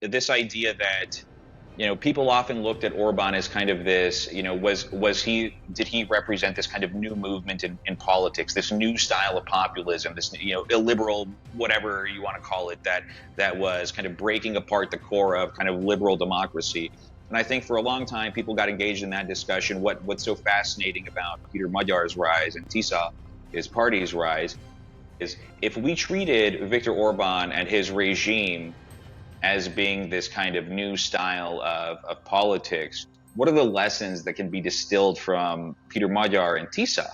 this idea that, people often looked at Orban as kind of this, did he represent this kind of new movement in politics, this new style of populism, this, illiberal, whatever you want to call it, that was kind of breaking apart the core of kind of liberal democracy. And I think for a long time, people got engaged in that discussion. What's so fascinating about Peter Magyar's rise and Tissa, his party's rise, is if we treated Viktor Orban and his regime as being this kind of new style of politics, what are the lessons that can be distilled from Peter Magyar and Tissa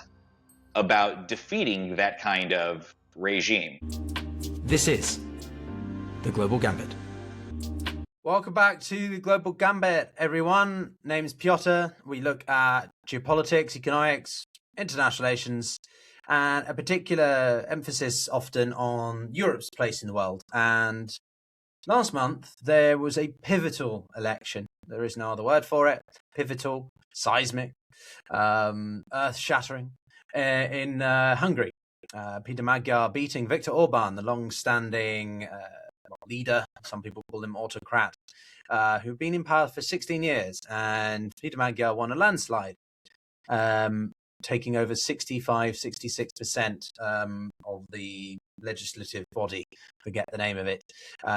about defeating that kind of regime? This is The Global Gambit. Welcome back to The Global Gambit, everyone. Name's Pyotr. We look at geopolitics, economics, international relations, and a particular emphasis often on Europe's place in the world. And last month, there was a pivotal election. There is no other word for it. Pivotal, seismic, earth-shattering in Hungary. Peter Magyar beating Viktor Orban, the long-standing leader, some people call him autocrat, who've been in power for 16 years. And Peter Magyar won a landslide, taking over 66% of the legislative body, forget the name of it,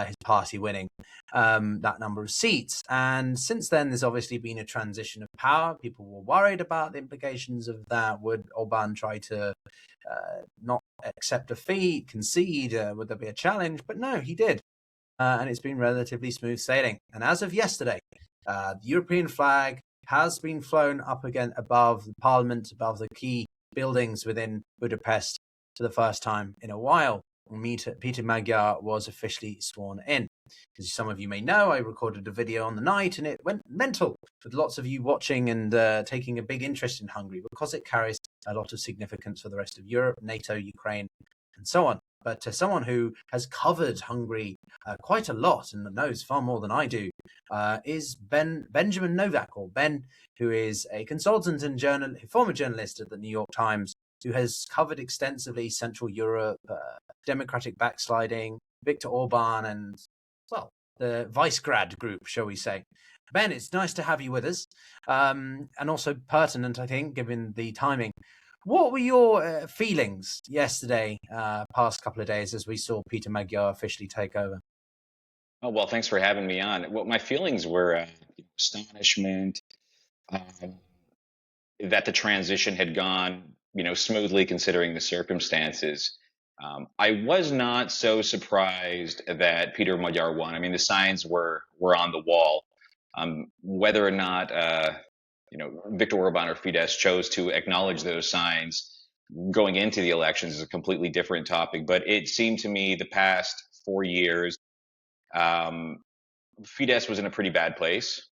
his party winning that number of seats. And since then, there's obviously been a transition of power. People were worried about the implications of that. Would Orban try to not accept defeat, concede? Would there be a challenge? But no, he did. And it's been relatively smooth sailing. And as of yesterday, the European flag has been flown up again above the parliament, above the key buildings within Budapest for the first time in a while. Peter Magyar was officially sworn in. As some of you may know, I recorded a video on the night and it went mental, with lots of you watching and taking a big interest in Hungary because it carries a lot of significance for the rest of Europe, NATO, Ukraine, and so on. But someone who has covered Hungary quite a lot and knows far more than I do is Benjamin Novak, or Ben, who is a consultant and former journalist at the New York Times, who has covered extensively Central Europe, democratic backsliding, Viktor Orban, and, well, the Visegrad group, shall we say. Ben, it's nice to have you with us, and also pertinent, I think, given the timing. What were your feelings yesterday, past couple of days, as we saw Peter Magyar officially take over? Oh, well, thanks for having me on. Well, my feelings were astonishment that the transition had gone, smoothly considering the circumstances. I was not so surprised that Peter Magyar won. I mean, the signs were on the wall. Whether or not Viktor Orban or Fidesz chose to acknowledge those signs going into the elections is a completely different topic. But it seemed to me the past 4 years, Fidesz was in a pretty bad place.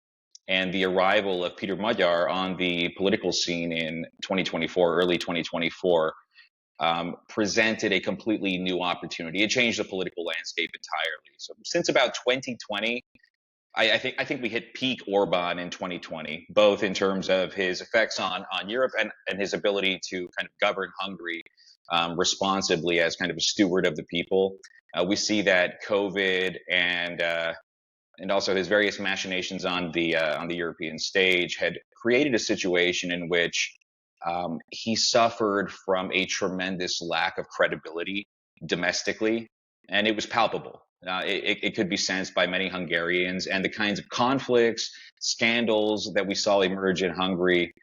And the arrival of Peter Magyar on the political scene in 2024, early 2024, presented a completely new opportunity. It changed the political landscape entirely. So since about 2020, I think we hit peak Orban in 2020, both in terms of his effects on Europe and his ability to kind of govern Hungary responsibly as kind of a steward of the people. We see that COVID and also his various machinations on the European stage had created a situation in which he suffered from a tremendous lack of credibility domestically, and it was palpable. It could be sensed by many Hungarians, and the kinds of conflicts, scandals that we saw emerge in Hungary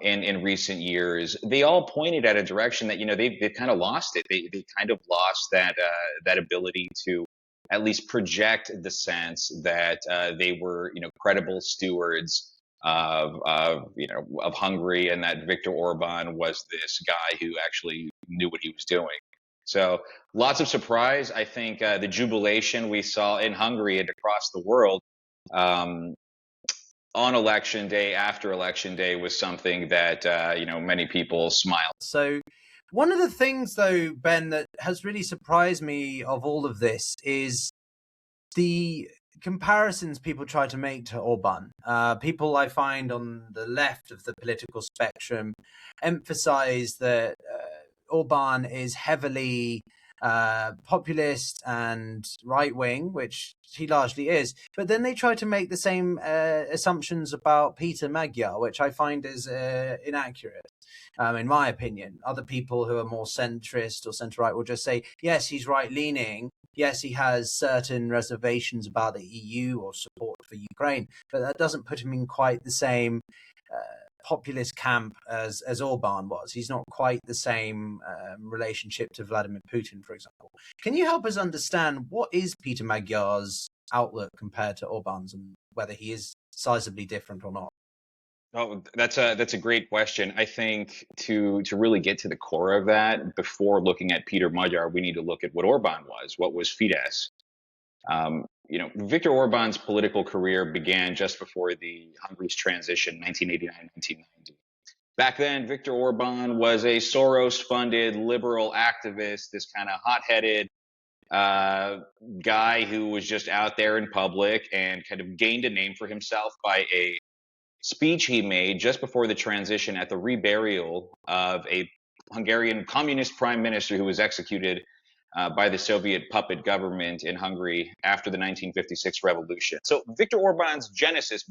in recent years, they all pointed at a direction that they've kind of lost it. They kind of lost that ability to at least project the sense that they were credible stewards of Hungary, and that Viktor Orban was this guy who actually knew what he was doing. So lots of surprise. I think the jubilation we saw in Hungary and across the world on election day, after election day, was something that many people smiled. So one of the things, though, Ben, that has really surprised me of all of this is the comparisons people try to make to Orban. People I find on the left of the political spectrum emphasize that Orban is heavily populist and right wing, which he largely is. But then they try to make the same assumptions about Peter Magyar, which I find is inaccurate. In my opinion, other people who are more centrist or centre right will just say, yes, he's right leaning. Yes, he has certain reservations about the EU or support for Ukraine, but that doesn't put him in quite the same populist camp as Orban was. He's not quite the same relationship to Vladimir Putin, for example. Can you help us understand what is Peter Magyar's outlook compared to Orban's, and whether he is sizably different or not? Oh, that's a great question. I think to really get to the core of that, before looking at Peter Magyar, we need to look at what Orban was. What was Fidesz? Viktor Orban's political career began just before the Hungary's transition, 1989-1990. Back then, Viktor Orban was a Soros-funded liberal activist, this kind of hot-headed guy who was just out there in public and kind of gained a name for himself by a speech he made just before the transition at the reburial of a Hungarian communist prime minister who was executed by the Soviet puppet government in Hungary after the 1956 revolution. So Viktor Orban's genesis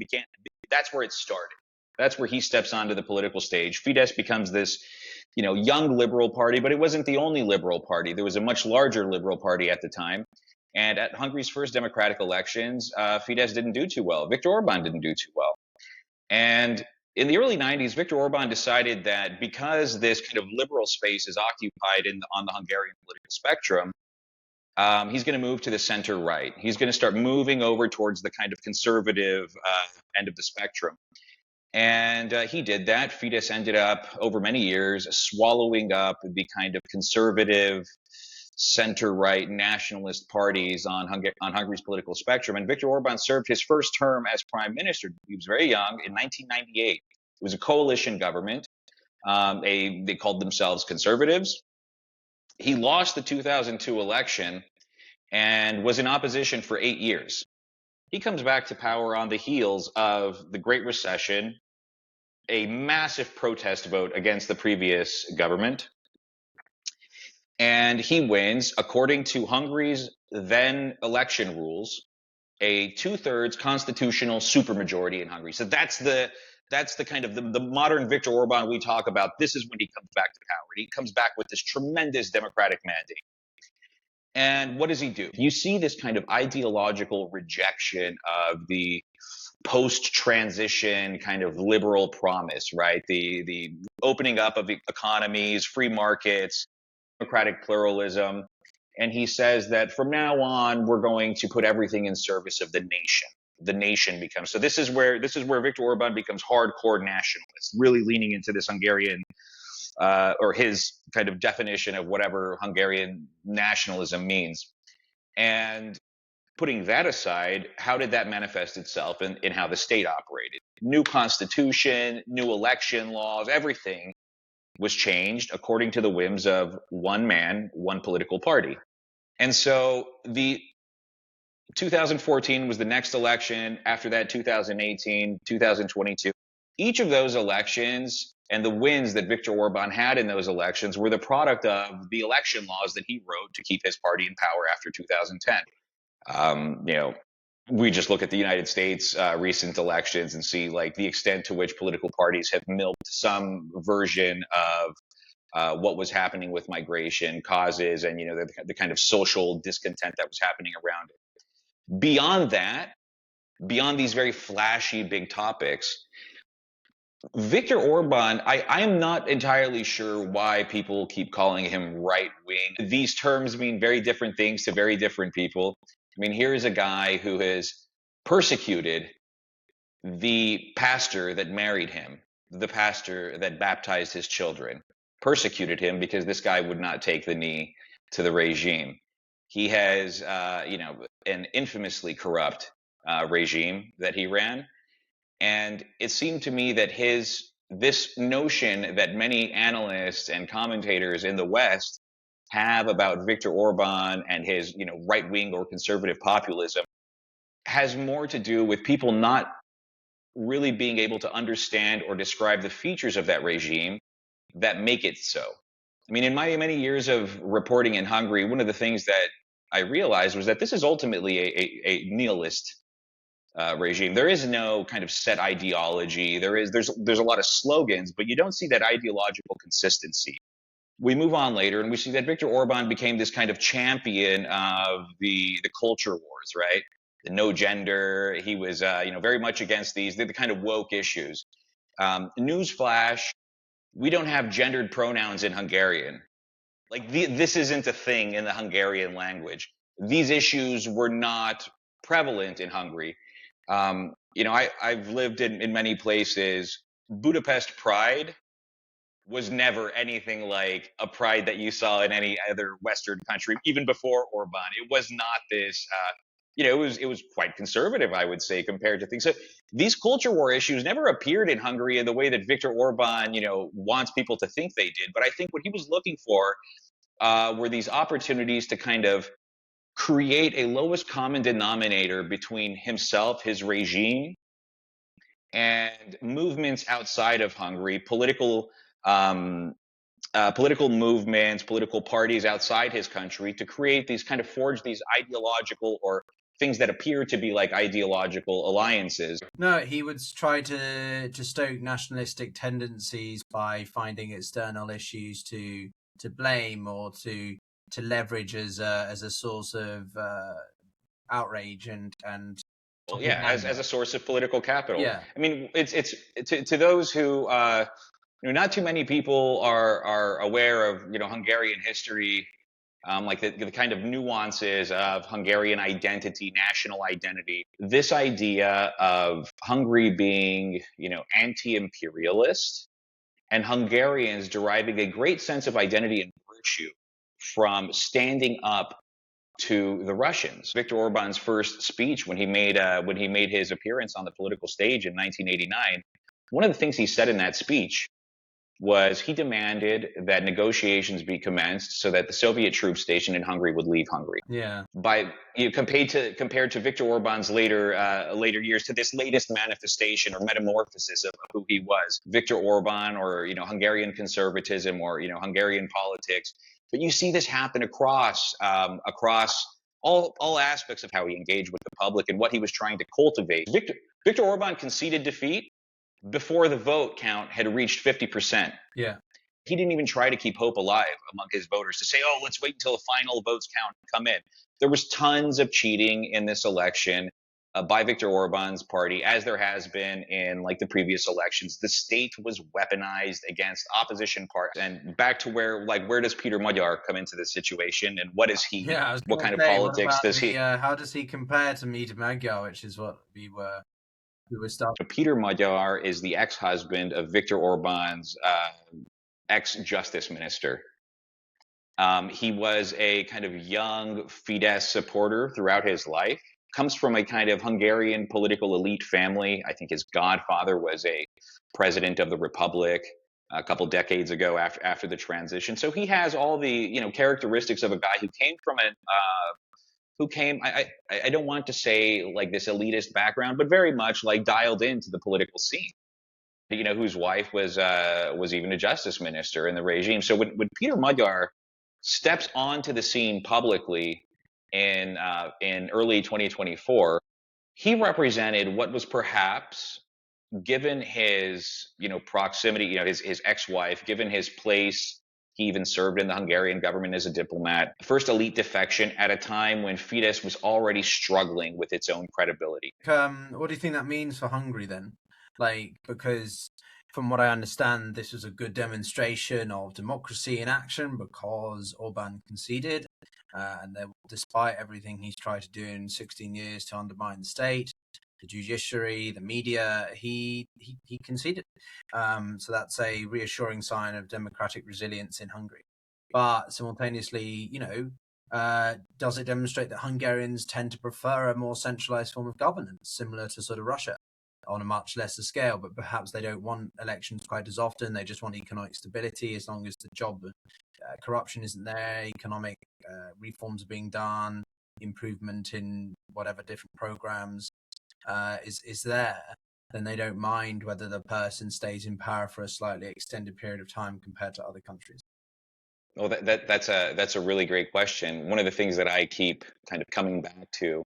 that's where it started. That's where he steps onto the political stage. Fidesz becomes this, young liberal party, but it wasn't the only liberal party. There was a much larger liberal party at the time. And at Hungary's first democratic elections, Fidesz didn't do too well. Viktor Orban didn't do too well. And in the early 90s, Viktor Orban decided that because this kind of liberal space is occupied on the Hungarian political spectrum, he's going to move to the center right. He's going to start moving over towards the kind of conservative end of the spectrum. And he did that. Fidesz ended up, over many years, swallowing up the kind of conservative, center-right nationalist parties on Hungary's political spectrum. And Viktor Orban served his first term as prime minister. He was very young, in 1998. It was a coalition government. They called themselves conservatives. He lost the 2002 election and was in opposition for 8 years. He comes back to power on the heels of the Great Recession, a massive protest vote against the previous government. And he wins, according to Hungary's then election rules, a 2/3 constitutional supermajority in Hungary. So that's the kind of the modern Viktor Orban we talk about. This is when he comes back to power. He comes back with this tremendous democratic mandate. And what does he do? You see this kind of ideological rejection of the post-transition kind of liberal promise, right? The opening up of economies, free markets, democratic pluralism. And he says that from now on, we're going to put everything in service of the nation. The nation becomes, so this is where Viktor Orban becomes hardcore nationalist, really leaning into this Hungarian, or his kind of definition of whatever Hungarian nationalism means. And putting that aside, how did that manifest itself in how the state operated? New constitution, new election laws, everything was changed according to the whims of one man, one political party. And so the 2014 was the next election. After that, 2018, 2022. Each of those elections and the wins that Viktor Orban had in those elections were the product of the election laws that he wrote to keep his party in power after 2010. We just look at the United States recent elections and see like the extent to which political parties have milked some version of what was happening with migration causes and, the kind of social discontent that was happening around it. Beyond that, beyond these very flashy big topics, Viktor Orban, I am not entirely sure why people keep calling him right wing. These terms mean very different things to very different people. I mean, here is a guy who has persecuted the pastor that married him, the pastor that baptized his children, persecuted him because this guy would not take the knee to the regime. He has, an infamously corrupt regime that he ran. And it seemed to me that this notion that many analysts and commentators in the West have about Viktor Orban and his, right-wing or conservative populism has more to do with people not really being able to understand or describe the features of that regime that make it so. I mean, in my many years of reporting in Hungary, one of the things that I realized was that this is ultimately a nihilist regime. There is no kind of set ideology. There's a lot of slogans, but you don't see that ideological consistency. We move on later, and we see that Viktor Orban became this kind of champion of the culture wars, right? The no gender. He was, very much against the kind of woke issues. Newsflash: we don't have gendered pronouns in Hungarian. Like this isn't a thing in the Hungarian language. These issues were not prevalent in Hungary. I've lived in many places. Budapest Pride was never anything like a pride that you saw in any other Western country, even before Orban. It was not this. It was quite conservative, I would say, compared to things. So these culture war issues never appeared in Hungary in the way that Viktor Orban, wants people to think they did. But I think what he was looking for were these opportunities to kind of create a lowest common denominator between himself, his regime, and movements outside of Hungary, political movements, political parties outside his country, to create these kind of forge these ideological or things that appear to be like ideological alliances. No, he would try to stoke nationalistic tendencies by finding external issues to blame or to leverage as a source of outrage and Well, yeah, as a source of political capital. Yeah. I mean, it's to those who not too many people are aware of Hungarian history, like the kind of nuances of Hungarian identity, national identity. This idea of Hungary being anti-imperialist, and Hungarians deriving a great sense of identity and virtue from standing up to the Russians. Viktor Orban's first speech when he made his appearance on the political stage in 1989, one of the things he said in that speech was he demanded that negotiations be commenced so that the Soviet troops stationed in Hungary would leave Hungary. Yeah. Compared to Viktor Orban's later years, to this latest manifestation or metamorphosis of who he was, Viktor Orban, or Hungarian conservatism, or Hungarian politics. But you see this happen across all aspects of how he engaged with the public and what he was trying to cultivate. Viktor Orban conceded defeat before the vote count had reached 50%. Yeah. He didn't even try to keep hope alive among his voters to say, oh, let's wait until the final votes count come in. There was tons of cheating in this election by Viktor Orban's party, as there has been in like the previous elections. The state was weaponized against opposition parties. And back to where does Peter Magyar come into this situation, and what is he? Yeah, what kind of politics does he? How does he compare to Peter Magyar, which is what we were starting. Peter Magyar is the ex-husband of Viktor Orban's ex-justice minister. He was a kind of young Fidesz supporter throughout his life. Comes from a kind of Hungarian political elite family. I think his godfather was a president of the republic a couple decades ago after the transition. So he has all the characteristics of a guy who came from I don't want to say like this elitist background, but very much like dialed into the political scene. Whose wife was even a justice minister in the regime. So when Peter Magyar steps onto the scene publicly in early 2024, he represented what was perhaps, given his proximity, his ex-wife, given his place. He even served in the Hungarian government as a diplomat. First elite defection at a time when Fidesz was already struggling with its own credibility. What do you think that means for Hungary then? Because from what I understand, this was a good demonstration of democracy in action because Orban conceded, and despite everything he's tried to do in 16 years to undermine the state, the judiciary, the media, he conceded. So that's a reassuring sign of democratic resilience in Hungary. But simultaneously, does it demonstrate that Hungarians tend to prefer a more centralized form of governance, similar to sort of Russia, on a much lesser scale? But perhaps they don't want elections quite as often. They just want economic stability, as long as the job corruption isn't there, economic reforms are being done, improvement in whatever different programs is there, then they don't mind whether the person stays in power for a slightly extended period of time compared to other countries. Well, that's a really great question. One of the things that I keep kind of coming back to,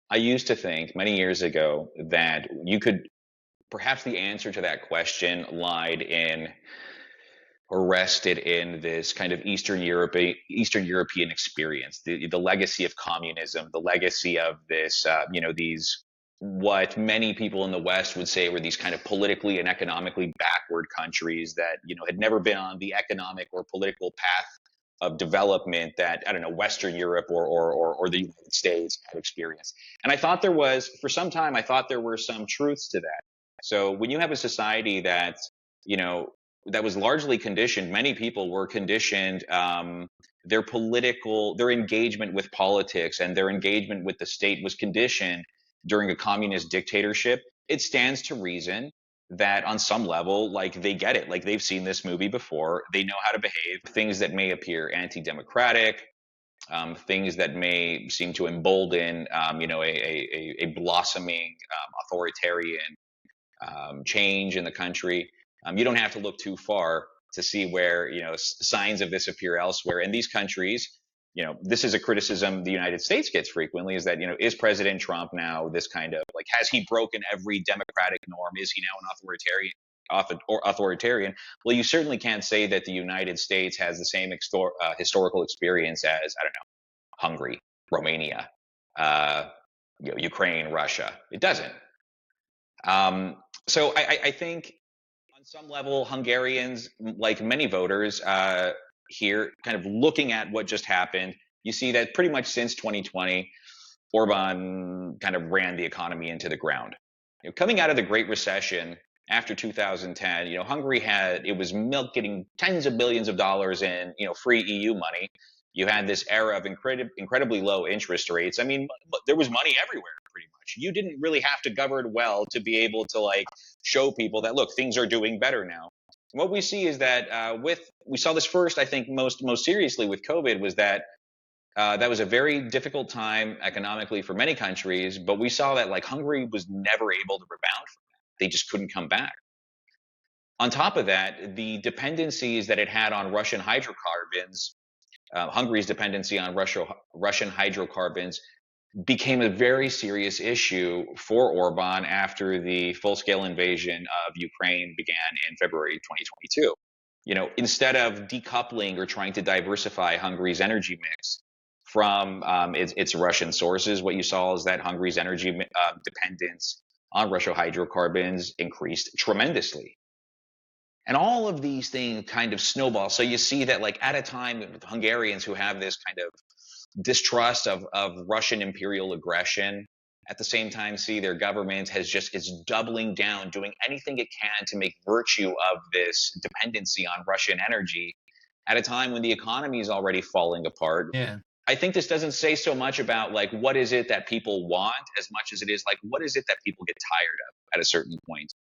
I used to think many years ago that you could perhaps the answer to that question lied in or rested in this kind of Eastern European experience, the legacy of communism, the legacy of this, these what many people in the West would say were these kind of politically and economically backward countries that had never been on the economic or political path of development that I don't know Western Europe or the United States had experienced. And I thought there was for some time I thought there were some truths to that. So when you have a society that you know that was largely conditioned. Many people were conditioned. Their engagement with politics and their engagement with the state was conditioned during a communist dictatorship. It stands to reason that on some level, like they get it, like they've seen this movie before. They know how to behave. Things that may appear anti-democratic, things that may seem to embolden, a blossoming authoritarian change in the country. You don't have to look too far to see where signs of this appear elsewhere. In these countries, this is a criticism the United States gets frequently: is that is President Trump now this kind of like has he broken every democratic norm? Is he now an authoritarian? Well, you certainly can't say that the United States has the same historical experience as I don't know Hungary, Romania, Ukraine, Russia. It doesn't. So I think on some level, Hungarians, like many voters here, kind of looking at what just happened, you see that pretty much since 2020, Orban kind of ran the economy into the ground. Coming out of the Great Recession after 2010, Hungary it was getting tens of billions of dollars in free EU money. You had this era of incredibly low interest rates. I mean, there was money everywhere, pretty much. You didn't really have to govern well to be able to show people that look, things are doing better now. And what we see is that we saw this first, I think, most seriously with COVID was that that was a very difficult time economically for many countries, but we saw that Hungary was never able to rebound from that. They just couldn't come back. On top of that, the dependencies that it had on Russian hydrocarbons, Hungary's dependency on Russian hydrocarbons became a very serious issue for Orban after the full-scale invasion of Ukraine began in February 2022. Instead of decoupling or trying to diversify Hungary's energy mix from its Russian sources, what you saw is that Hungary's energy dependence on Russian hydrocarbons increased tremendously. And all of these things kind of snowball. So you see that at a time with Hungarians who have this kind of distrust of Russian imperial aggression, at the same time see their government is doubling down, doing anything it can to make virtue of this dependency on Russian energy at a time when the economy is already falling apart. Yeah. I think this doesn't say so much about what is it that people want as much as it is what is it that people get tired of at a certain point.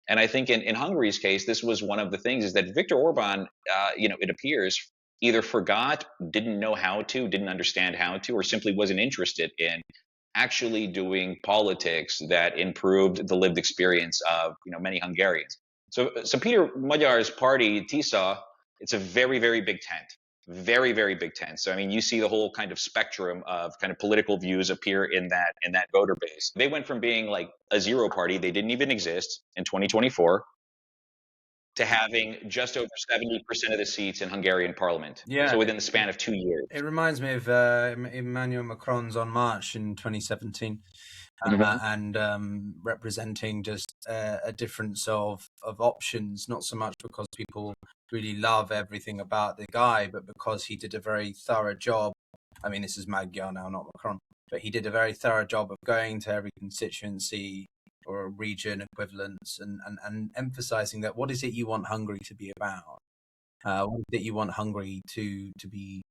And I think in Hungary's case, this was one of the things is that Viktor Orban, it appears either forgot, didn't know how to, didn't understand how to, or simply wasn't interested in actually doing politics that improved the lived experience of many Hungarians. So Peter Magyar's party, Tissa, it's a very, very big tent. Very, very big tent. So I mean, you see the whole kind of spectrum of kind of political views appear in that voter base. They went from being a zero party, they didn't even exist in 2024, to having just over 70% of the seats in Hungarian parliament. Yeah. So within the span of 2 years. It reminds me of Emmanuel Macron's En Marche in 2017. And representing just a difference of options, not so much because people really love everything about the guy, but because he did a very thorough job. I mean, this is Maguar now, not Macron, but he did a very thorough job of going to every constituency or region equivalents and emphasizing that what is it you want Hungary to be about? What is it you want Hungary to be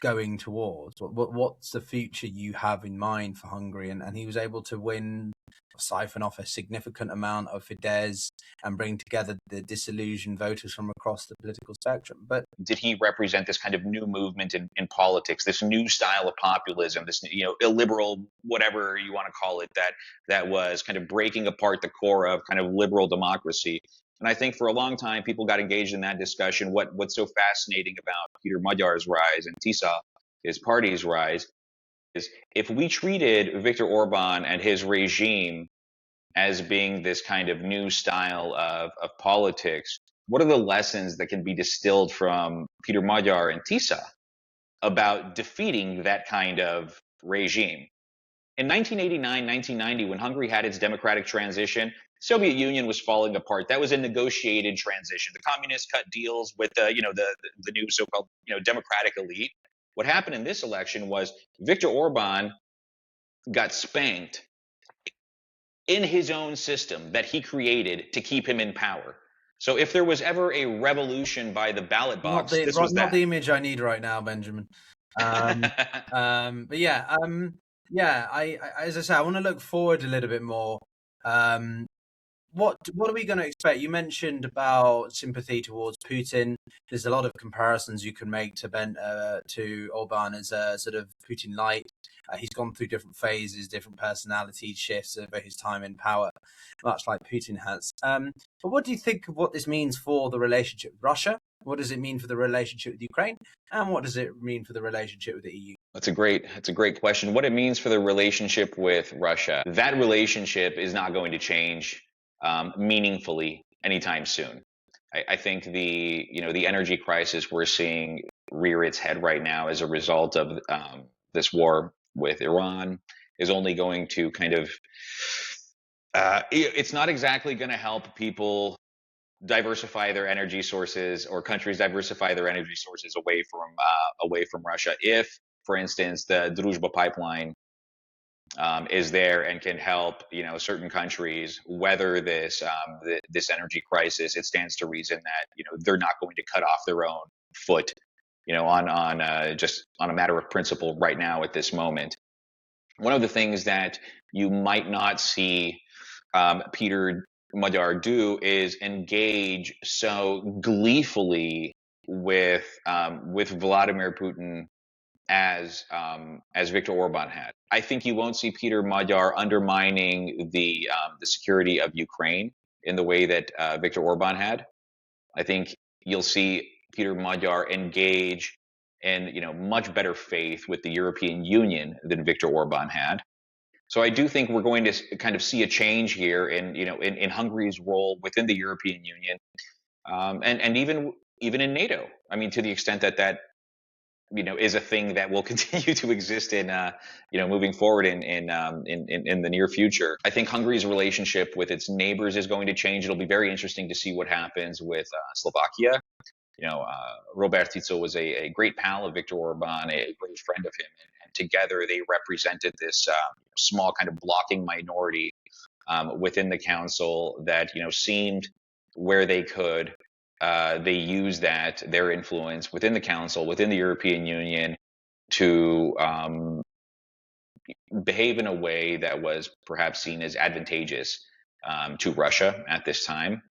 going towards? What's the future you have in mind for Hungary? And he was able to siphon off a significant amount of Fidesz and bring together the disillusioned voters from across the political spectrum. But did he represent this kind of new movement in politics, this new style of populism, this illiberal, whatever you want to call it, that was kind of breaking apart the core of kind of liberal democracy? And I think for a long time, people got engaged in that discussion. What's so fascinating about Peter Magyar's rise and Tissa, his party's rise, is if we treated Viktor Orban and his regime as being this kind of new style of politics, what are the lessons that can be distilled from Peter Magyar and Tissa about defeating that kind of regime? In 1989, 1990, when Hungary had its democratic transition, the Soviet Union was falling apart. That was a negotiated transition. The communists cut deals with the new so-called democratic elite. What happened in this election was Viktor Orban got spanked in his own system that he created to keep him in power. So if there was ever a revolution by the ballot box, this was that. Not the image I need right now, Benjamin. But yeah, I as I say, I want to look forward a little bit more. What are we going to expect? You mentioned about sympathy towards Putin. There's a lot of comparisons you can make to Orban as a sort of Putin light. He's gone through different phases, different personality shifts over his time in power, much like Putin has. But what do you think of what this means for the relationship with Russia? What does it mean for the relationship with Ukraine? And what does it mean for the relationship with the EU? That's a great question. What it means for the relationship with Russia, that relationship is not going to change meaningfully anytime soon. I think the energy crisis we're seeing rear its head right now as a result of this war with Iran is only going to kind of it's not exactly going to help people diversify their energy sources, or countries diversify their energy sources away from Russia. If, for instance, the Druzhba pipeline is there and can help certain countries weather this energy crisis, it stands to reason that they're not going to cut off their own foot on just on a matter of principle right now at this moment. One of the things that you might not see Peter Magyar do is engage so gleefully with Vladimir Putin as Viktor Orban had. I think you won't see Peter Magyar undermining the security of Ukraine in the way that Viktor Orban had. I think you'll see Peter Magyar engage in much better faith with the European Union than Viktor Orban had. So I do think we're going to kind of see a change here in Hungary's role within the European Union, and even in NATO. I mean, to the extent that is a thing that will continue to exist in moving forward in the near future. I think Hungary's relationship with its neighbors is going to change. It'll be very interesting to see what happens with Slovakia. Robert Tissa was a great pal of Viktor Orban, a great friend of him, and together they represented this small kind of blocking minority within the council that seemed where they could. They used their influence within the council, within the European Union, to behave in a way that was perhaps seen as advantageous to Russia at this time,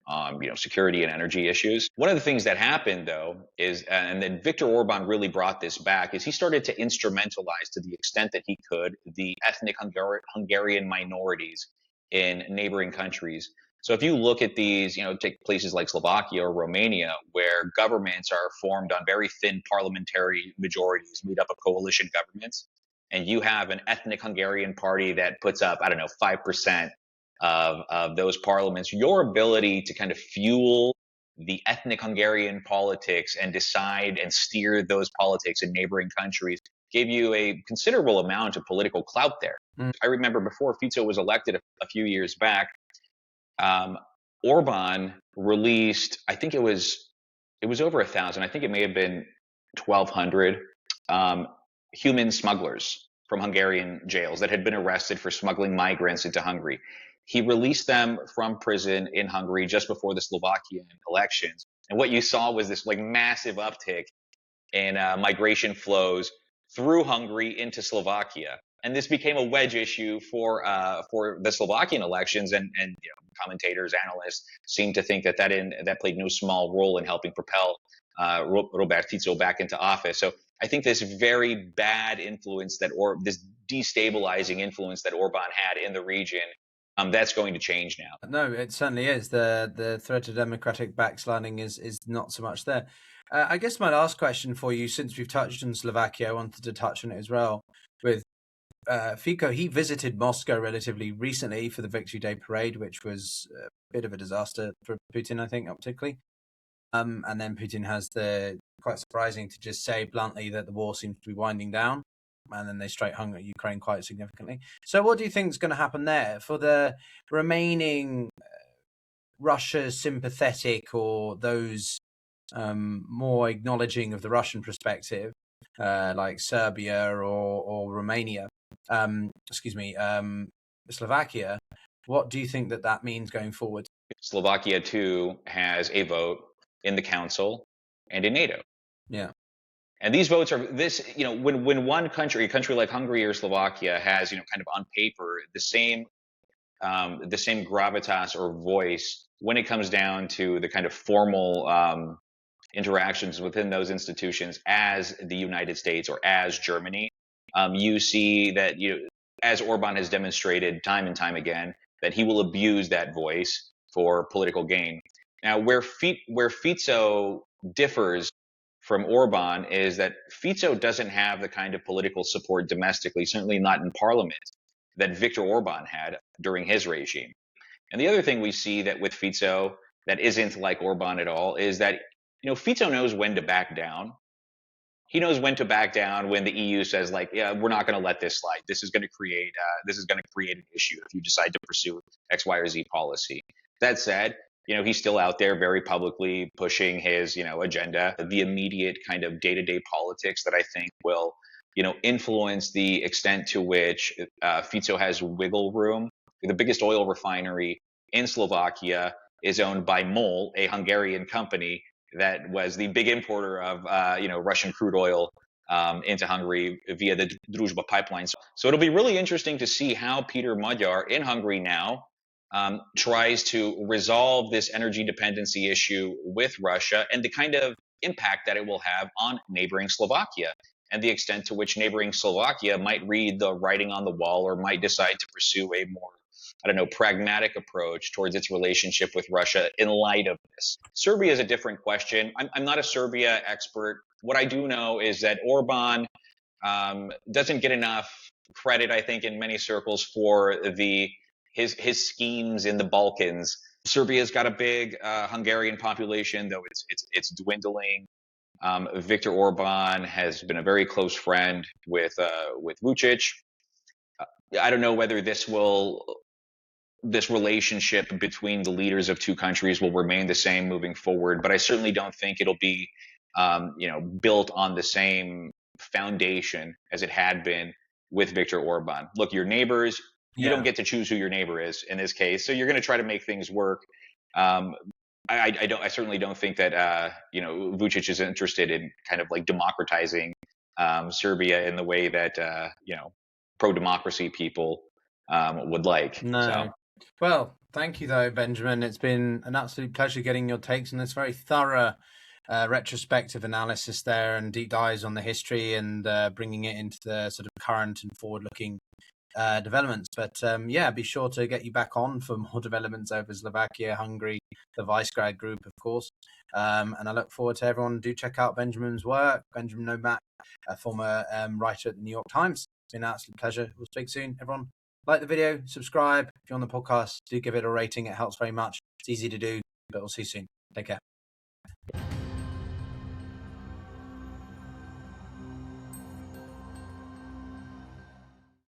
security and energy issues. One of the things that happened, though, is, and then Viktor Orban really brought this back, is he started to instrumentalize, to the extent that he could, the ethnic Hungarian minorities in neighboring countries. So if you look at these, take places like Slovakia or Romania, where governments are formed on very thin parliamentary majorities, made up of coalition governments, and you have an ethnic Hungarian party that puts up, 5% of those parliaments, your ability to kind of fuel the ethnic Hungarian politics and decide and steer those politics in neighboring countries gave you a considerable amount of political clout there. I remember before Fico was elected a few years back, Orban released, I think it was over 1,000. I think it may have been 1,200 human smugglers from Hungarian jails that had been arrested for smuggling migrants into Hungary. He released them from prison in Hungary just before the Slovakian elections. And what you saw was this massive uptick in migration flows through Hungary into Slovakia. And this became a wedge issue for the Slovakian elections, and commentators, analysts seem to think that played no small role in helping propel Robert Fico back into office. So I think this very bad influence this destabilizing influence that Orban had in the region That's going to change now. No, it certainly is. The threat of democratic backsliding is not so much there. I guess my last question for you, since we've touched on Slovakia, I wanted to touch on it as well with Fico. He visited Moscow relatively recently for the Victory Day parade, which was a bit of a disaster for Putin, I think, not particularly. And then Putin has quite surprising to just say bluntly that the war seems to be winding down, and then they straight hung at Ukraine quite significantly. So what do you think is going to happen there for the remaining Russia sympathetic, or those more acknowledging of the Russian perspective, like Serbia or Romania, Slovakia? What do you think that means going forward? Slovakia too has a vote in the council and in NATO. Yeah. And these votes are when one country, a country like Hungary or Slovakia, has kind of on paper the same gravitas or voice when it comes down to the kind of formal interactions within those institutions as the United States or as Germany. You see that as Orban has demonstrated time and time again, that he will abuse that voice for political gain. Now, where Fico differs from Orban is that Fico doesn't have the kind of political support domestically, certainly not in parliament, that Viktor Orban had during his regime. And the other thing we see that with Fico that isn't like Orban at all is that Fico knows when to back down. He knows when to back down when the EU says, like, yeah, we're not going to let this slide. This is going to create an issue if you decide to pursue X, Y, or Z policy. That said, he's still out there very publicly pushing his, agenda. The immediate kind of day-to-day politics that I think will, influence the extent to which Fico has wiggle room. The biggest oil refinery in Slovakia is owned by MOL, a Hungarian company that was the big importer of Russian crude oil into Hungary via the Druzhba pipelines. So it'll be really interesting to see how Peter Magyar in Hungary now tries to resolve this energy dependency issue with Russia and the kind of impact that it will have on neighboring Slovakia and the extent to which neighboring Slovakia might read the writing on the wall or might decide to pursue a more pragmatic approach towards its relationship with Russia in light of this. Serbia is a different question. I'm not a Serbia expert. What I do know is that Orban doesn't get enough credit, I think, in many circles for his schemes in the Balkans. Serbia's got a big Hungarian population, though it's dwindling. Viktor Orban has been a very close friend with Vučić. I don't know whether this relationship between the leaders of two countries will remain the same moving forward, but I certainly don't think it'll be, built on the same foundation as it had been with Viktor Orban. Look, your neighbors, you don't get to choose who your neighbor is in this case, so you're going to try to make things work. I certainly don't think that Vučić is interested in kind of like democratizing Serbia in the way that pro-democracy people would like. No. So. Well, thank you though, Benjamin. It's been an absolute pleasure getting your takes on this very thorough retrospective analysis there and deep dives on the history and bringing it into the sort of current and forward-looking developments. But be sure to get you back on for more developments over Slovakia, Hungary, the Visegrad group, of course. And I look forward to everyone. Do check out Benjamin's work. Benjamin Novak, a former writer at the New York Times. It's been an absolute pleasure. We'll speak soon, everyone. Like the video, subscribe. If you're on the podcast, do give it a rating. It helps very much. It's easy to do, but we'll see you soon. Take care.